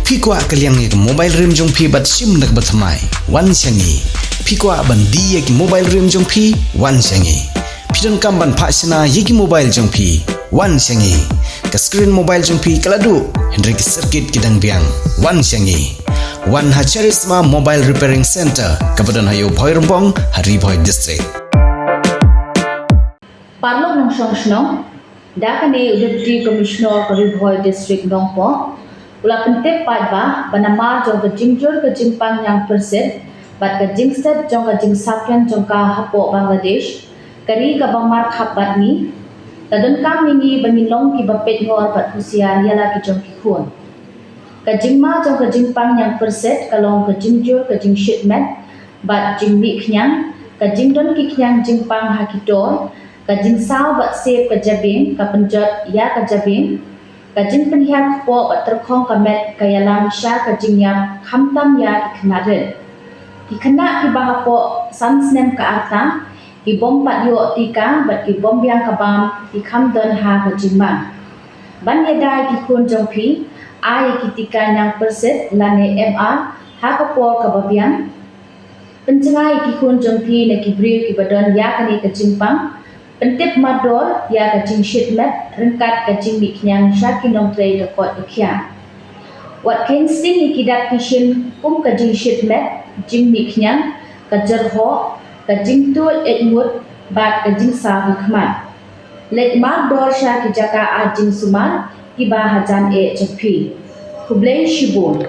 Phi kwa kaliang ek mobile rim jong phi bat sim nak batmai wan sangi. Phi kwa ban di ek mobile rim jong phi wan sangi. Pidon kam ban phasina yeki mobile jong phi wan sangi. Ka screen mobile jong phi kaladu hendrik circuit kidang biang wan sangi. Wan ha charisma mobile repairing center kabadan hayo Bhoi Rumpong Ri Bhoi district. Parlok nong song dakane Deputy Commissioner Ri Bhoi district Nongpoh ula pentep padba banama jong ke jingjur ke Jingpynbna Niangpyrsit bat ke jingstet jong ke jingsapyan jong ka hapo Bangladesh kari ka bangmar khabat ni tadun kam ni banilong ki bapet ngor bat husian yala ki jong ki khun ka jingma jong ke Jingpynbna Niangpyrsit kalong ke jingjur ke jingshitmet bat jingmi khnyang ka jingdon ki khnyang Jingpynbna hakitor ka jingsau bat sep ka jabing ka penjat ya ka jabing ka Jingpynbna khubor bat terkhong ka met ka yalang Shah ka jingyap khamtam ya ki khnaren ki khna ki bahapo sansnem ka arta ki bom pat yo tika bat ki bom biang ka bam ki khamdon ha ka jingma ban yedai ki khun jong phi ai ki tika Niangpyrsit lane MR ha ka por ka babiang pencengai ki khun jong phi ne ki Briew ki badon ya ka ni ka Jingpynbna pentip mador ya ka jingshitmet rengkat ka jingmi khnyang Shah kinong trei ka kot kya wat kensting ikidak kishin ka jingshitmet jingmi khnyang ka jerho ka jingtul etmut bat ka jingsa khmat let mador Shah ki jaka a jingsumar ki ba hajan e chapi khublen shibun